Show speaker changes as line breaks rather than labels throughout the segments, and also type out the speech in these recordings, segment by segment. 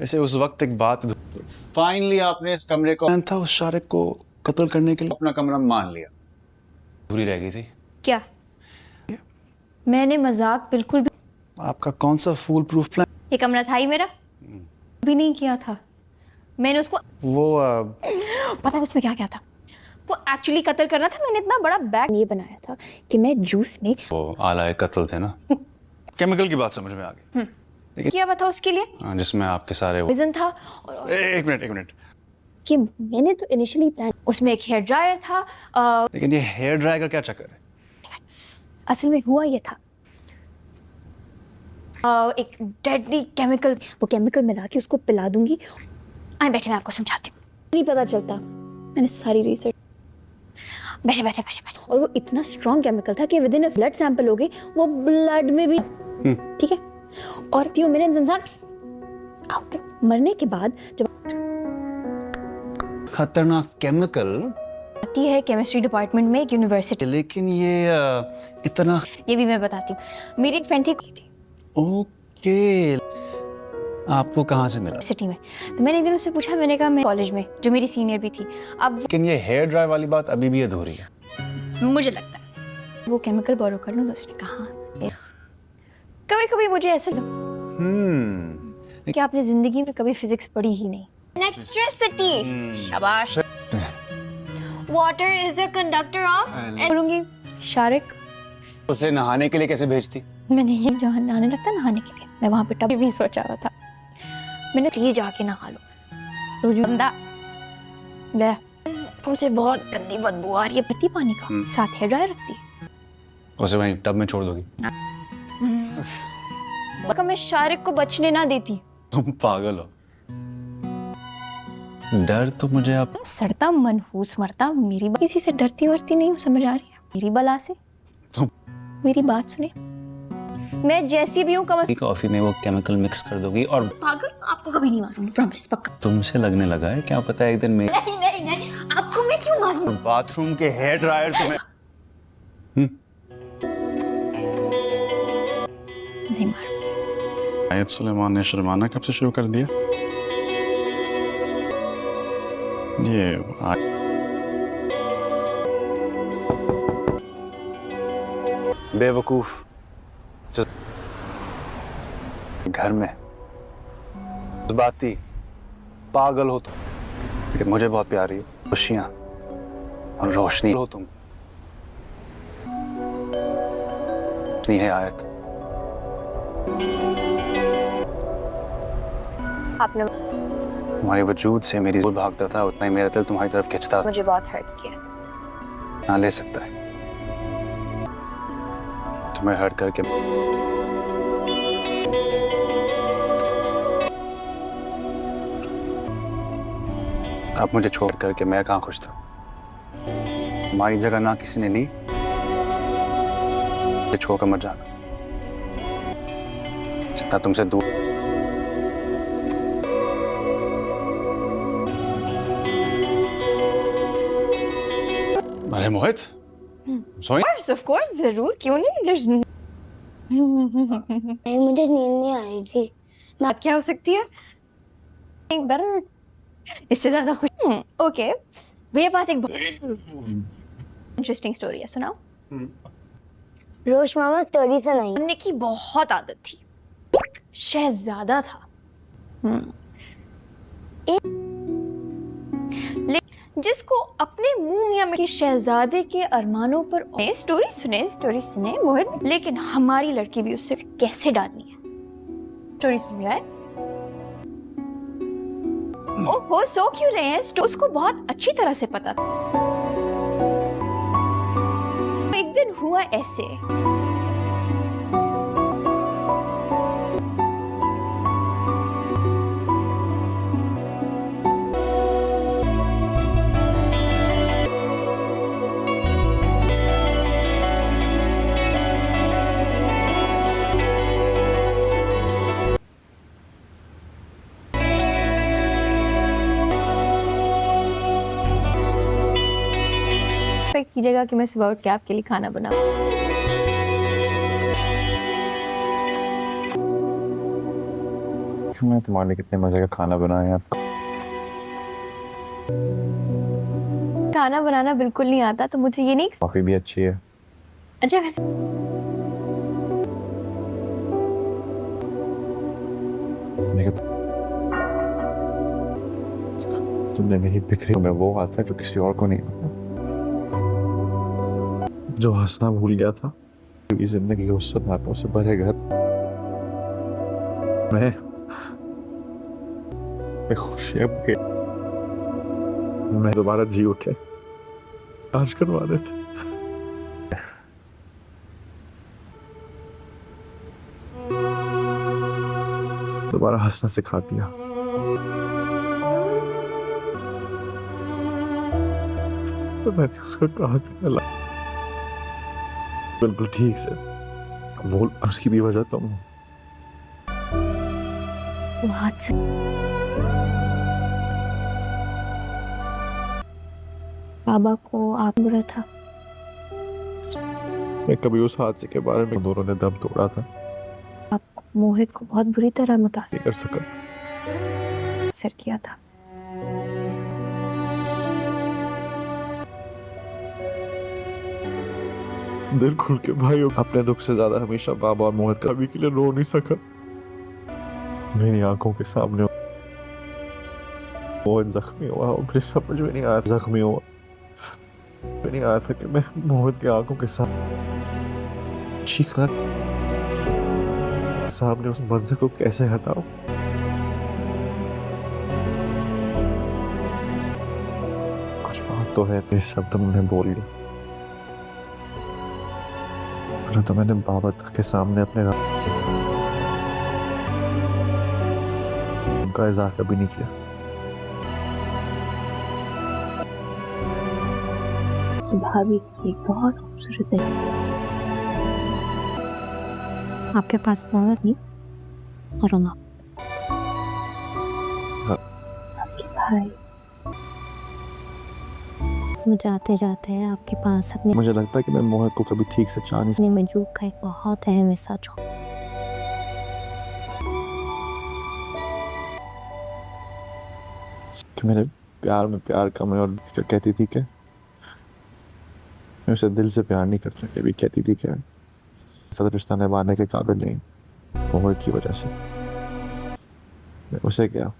वैसे उस वक्त एक बात फाइनली आपने इस कमरे को था उस शारिक को कत्ल करने के लिए अपना कमरा मान लिया, पूरी रह गई थी
क्या? मैंने मजाक बिल्कुल भी।
आपका कौन सा फूल प्रूफ प्लान?
ये कमरा था ही मेरा, भी नहीं किया था मैंने उसको।
वो
पता है उसमें क्या क्या था? वो एक्चुअली कत्ल करना था। मैंने इतना बड़ा बैग ये बनाया था कि मैं जूस में
वो आला कत्ल थे ना केमिकल की बात समझ में आ गई।
क्या बता उसके लिए
जिसमें आपके सारे
रीजन था। और
एक मिनट
कि मैंने तो इनिशियली प्लान, उसमें एक हेयर ड्रायर था।
लेकिन ये हेयर ड्रायर का क्या चक्कर है?
असल में हुआ ये था, एक डेडली केमिकल, वो केमिकल मिला के उसको पिला दूंगी। आए बैठे, मैं आपको समझाती हूँ। नहीं पता चलता, मैंने सारी रिसर्च। बैठे। और वो इतना स्ट्रॉन्ग केमिकल था कि विद इन ब्लड सैंपल हो गए वो ब्लड में भी। ठीक है, और फ्यू मिनट्स इंसान मरने के बाद जब
खतरनाक केमिकल
आती है केमिस्ट्री डिपार्टमेंट में एक यूनिवर्सिटी।
लेकिन ये इतना
ये भी मैं बताती हूँ। मेरी एक फ्रेंड थी
ओके, आपको कहाँ से मिला?
सिटी में। तो मैंने एक दिन उससे पूछा, मैंने कहा मैं कॉलेज में, जो मेरी सीनियर भी थी। अब
लेकिन ये हेयर ड्राई वाली बात अभी भी अधूरी है।
मुझे लगता है वो केमिकल बोरो कर लूँ, तो उसने कहा कभी कभी मुझे ऐसा कि आपने जिंदगी में कभी फिजिक्स पढ़ी ही नहीं। इलेक्ट्रिसिटी, शाबाश। Water is a conductor of. बोलूंगी शारिक
उसे नहाने के लिए कैसे भेजती?
मैं नहीं नहाने लगता, नहाने के लिए मैं वहां पे टब भी सोचा रहा था। मैंने प्लीज जाके नहा लो। रोजू बंदा ले, तुमसे बहुत गंदी बदबू आ रही है पति पानी का, साथ हेयर ड्रायर रखती है।
उसे वहीं टब में छोड़ दोगी?
मैं शारिक को बचने ना देती।
तुम पागल हो। डर तो मुझे आप
सड़ता मनहूस मरता, मेरी किसी से डरती वरती नहीं हूँ, समझ आ रही है मेरी बला से।
तुम
मेरी बात सुने, मैं जैसी भी हूँ
कॉफी में वो केमिकल मिक्स कर दोगी और
पागल, आपको कभी नहीं मारूंगी, प्रॉमिस पक्का।
तुमसे लगने लगा है, क्या पता है एक दिन में
नहीं, आपको मैं क्यों मारूं?
बाथरूम के हेयर ड्रायर तुम्हें
नहीं मारूंगी।
आयत सुलेमान ने शर्माना कब से शुरू कर दिया? ये बेवकूफ घर में बाती पागल हो तुम, लेकिन मुझे बहुत प्यारी हो। खुशियां और रोशनी हो तुम। नहीं है आयत,
आपने
तुम्हारे वजूद से मेरी दिल भागता था, उतना ही मेरा दिल तुम्हारी तरफ खिंचता था।
मुझे बहुत हर्ट किया।
ना ले सकता है तुम्हें हर्ट करके। अब मुझे छोड़ करके मैं कहाँ खुश था। हमारी जगह ना किसी ने ली, छोड़कर मत जाना। जितना तुमसे दूर अरे मोहित,
Of course, जरूर, क्यों नहीं।
नहीं, मुझे नींद नहीं आ रही थी।
बात क्या हो सकती है? एक बेटर, इससे ज्यादा खुश। ओके, मेरे पास एक इंटरेस्टिंग स्टोरी है, सुनाओ।
रोश मामा स्टोरी सुनाई।
बनने की बहुत आदत थी, शहजादा था। जिसको अपने मुंह मियां की शहजादे के अरमानों पर स्टोरी सुने मोहित। लेकिन हमारी लड़की भी उससे कैसे डालनी है, स्टोरी सुन रहा है। ओहो, सो क्यों रहे हैं? उसको बहुत अच्छी तरह से पता था। एक दिन हुआ ऐसे, कीजिएगा कि मैं सुबह उठ के आपके लिए खाना बनाऊं।
मैं तुम्हारे लिए कितने मजे का खाना बनाया।
खाना बनाना बिल्कुल नहीं आता तो मुझे ये नहीं।
कॉफी भी अच्छी है।
अच्छा वैसे
तुमने मेरी बिखरी में वो आता है जो किसी और को नहीं आता, जो हंसना भूल गया था क्योंकि जिंदगी के उस नाटों से भरे घर में खुशियां के मैं दोबारा जी उठे आज करवा रहे थे। दोबारा हंसना सिखा दिया। तो मैंने उसको कहा था बिल्कुल ठीक से बोल, उसकी भी वजह तुम हो।
वो हाथ से बाबा को आप बुरा था।
मैं कभी उस हादसे के बारे में दोनों ने दम तोड़ा था
आपको मोहित को बहुत बुरी तरह मुतासिर
नहीं कर सका।
किया था।
दिल खुल के भाइयों, अपने दुख से ज्यादा हमेशा बाबा और मोहित कभी के लिए रो नहीं सका। मेरी आंखों के सामने मोहित जख्मी हुआ और मुझे समझ में नहीं आया जख्मी हुआ मैं नहीं आया था कि मैं मोहित की आंखों के सामने चीखना सामने उस मंजर को कैसे हटाऊं। कुछ बात तो है तो इस शब्द मैंने बोल ली, तो मैंने बाबा के सामने अपने उनका इज़हार कभी नहीं किया।
भाभी एक बहुत खूबसूरत है। आपके पास मोहब्बत नहीं और हम आपके भाई।
जाते जाते आपके पास अपने
मुझे लगता है कि मैं मोहित को कभी ठीक से चाह नहीं
मजूब का एक बहुत अहम हिस्सा छोड़।
कि मेरे प्यार में प्यार कम है और क्या कहती थी कि मैं उसे दिल से प्यार नहीं करता, कभी कहती थी कि ऐसा रिश्ता निभाने के काबिल नहीं मोहित की वजह से। मैं उसे क्या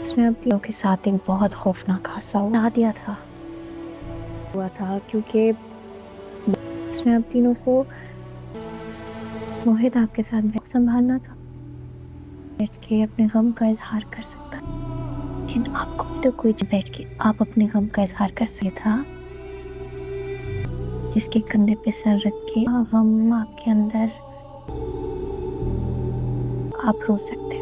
इसमें अब तीनों के साथ एक बहुत खौफनाक हादसा हुआ था क्योंकि इसमें अब तीनों को मोहित आपके साथ संभालना था, बैठ के अपने गम का इजहार कर सकता, लेकिन आपको तो कोई बैठ के आप अपने गम का इजहार कर सकते था जिसके कंधे पे सर रख के गम आपके अंदर आप रो सकते,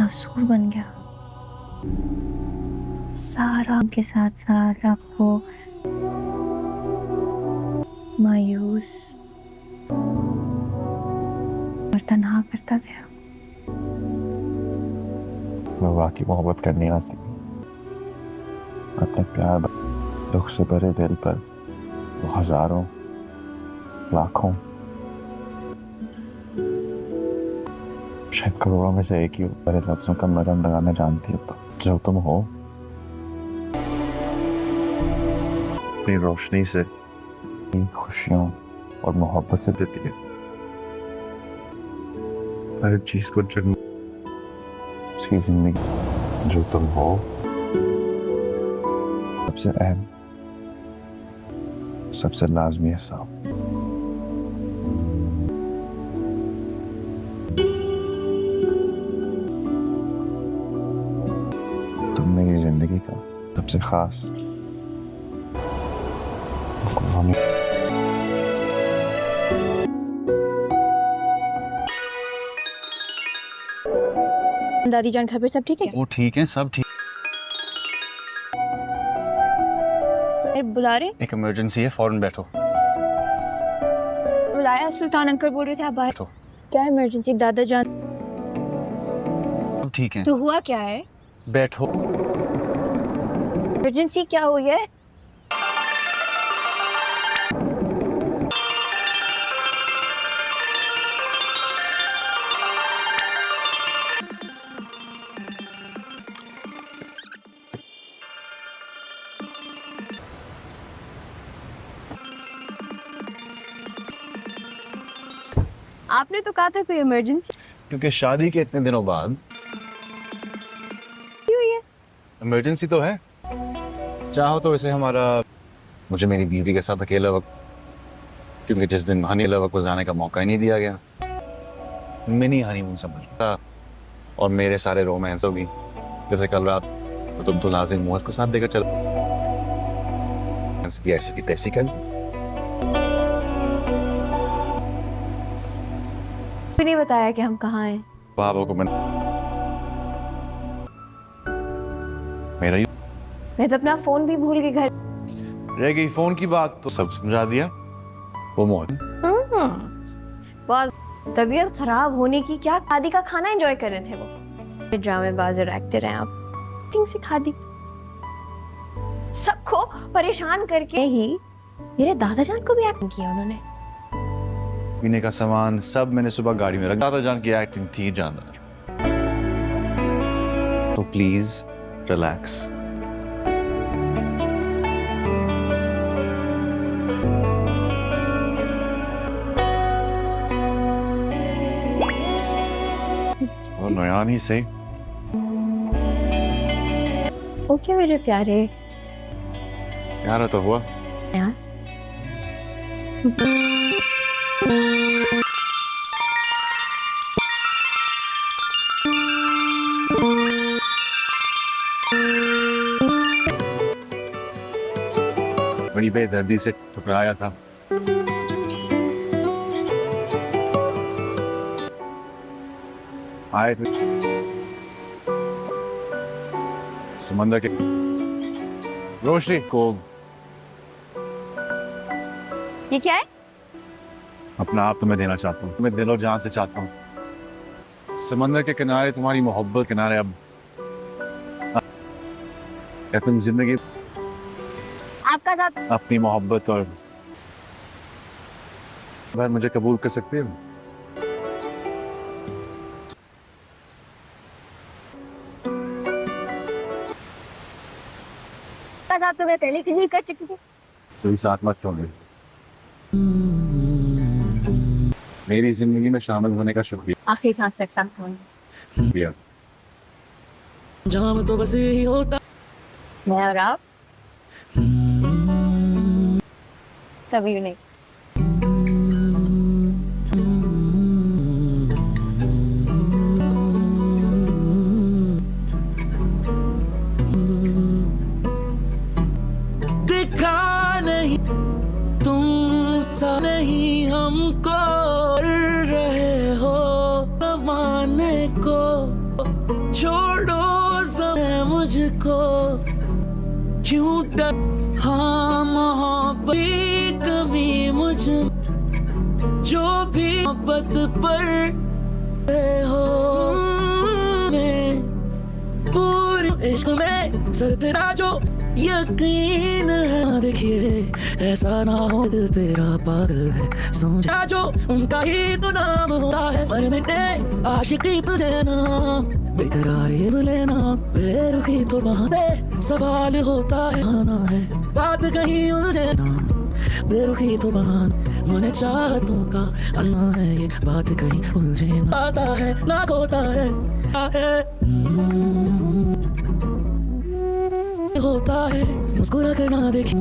नासूर बन गया सारा के साथ साथ आपको मायूस और तन्हा करता गया।
मैं वाकई मोहब्बत करनी आती अपने प्यार दुख से भरे दिल पर वो हजारों लाखों शायद करोड़ों में से एक ही बड़े लफ्जों का मरहम लगाना जानती हो तो जो तुम हो अपनी रोशनी से खुशियों और मोहब्बत से देती है हर चीज को जन्म उसकी जिंदगी जो तुम हो सबसे अहम सबसे लाजमी हिस्सा। तुम मेरी जिंदगी का सबसे खास
दादी जान घर पे सब ठीक है?
वो ठीक है, सब ठीक।
बुला रहे?
एक इमरजेंसी है, फौरन बैठो।
बुलाया? सुल्तान अंकल बोल रहे थे आप बाहर।
बैठो।
क्या इमरजेंसी? दादा जान
सब ठीक है,
तो हुआ क्या है?
बैठो।
इमरजेंसी क्या हुई है? आपने तो कहा था कोई इमरजेंसी
क्योंकि शादी के इतने दिनों बाद
हुई है।
इमरजेंसी तो है। चाहो तो वैसे हमारा मुझे मेरी बीवी के साथ अकेला वक्त, क्योंकि जिस दिन अकेला वक्त गुजारने का मौका ही नहीं दिया गया, मिनी हनीमून समझ, और मेरे सारे रोमांस होगी। जैसे कल रात तो तुम तो लाजमी मोहस को साथ देकर चल की ऐसी की तैसी कर
भी नहीं बताया कि हम कहाँ हैं।
बाबा को मेरा ही
मैं तो अपना फोन भी भूल के घर।
रह गई फोन की बात तो सब समझा दिया। वो मोहन
बहुत तबीयत खराब होने की क्या शादी का खाना एंजॉय कर रहे थे वो। ड्रामेबाज और एक्टर हैं आप। एक्टिंग सिखा दी सबको परेशान करके ही। मेरे दादाजान को भी एक्टिंग किया उन्होंने।
पीने का सामान सब मैंने सुबह गाड़ी में रखा। दादा जान की एक्टिंग थी जानदार। तो प्लीज रिलैक्स। और नयान ही सही।
ओके मेरे प्यारे।
यार तो हुआ
यार
बड़ी बेदर्दी से ठुकराया था। आए थे समंदर के रोशनी को
ये क्या है?
अपना आप तुम्हें देना चाहता हूँ। मैं दिलो जान से चाहता हूँ। समंदर के किनारे तुम्हारी मोहब्बत किनारे अब क्या तुम जिंदगी
आपका साथ
अपनी मोहब्बत और बार मुझे कबूल कर सकते हो?
आपका साथ तो मैं पहले क्लियर कर चुकी थी।
सही साथ मत छोड़िए। मेरी जिंदगी में शामिल होने का शुक्रिया।
आखिरी सांस तक साथ होंगे।
शुक्रिया।
जाम तो बस यही होता।
मैं और आप कभी नहीं।
दिखा नहीं तुम सा नहीं हमको रहे हो जमाने को। छोड़ो समय मुझको क्यों डर। हाँ मोहब्बत की कमी मुझ जो भी मोहब्बत पर हो मैं पूरी इश्क में सर तेरा जो यकीन है। देखिए ऐसा ना हो दिल तेरा पागल है समझा जो उनका ही तो नाम होता है। मर मिटे आशिकी तुझे ना बेकरारी लेना बेरुखी तो बहाने सवाल होता है। आना है बात कहीं उलझे ना बेरुखी तो बहान मन चाहतों का आना है। ये बात कहीं उलझे ना आता है ना होता है होता है मुस्कुरा कर ना देखे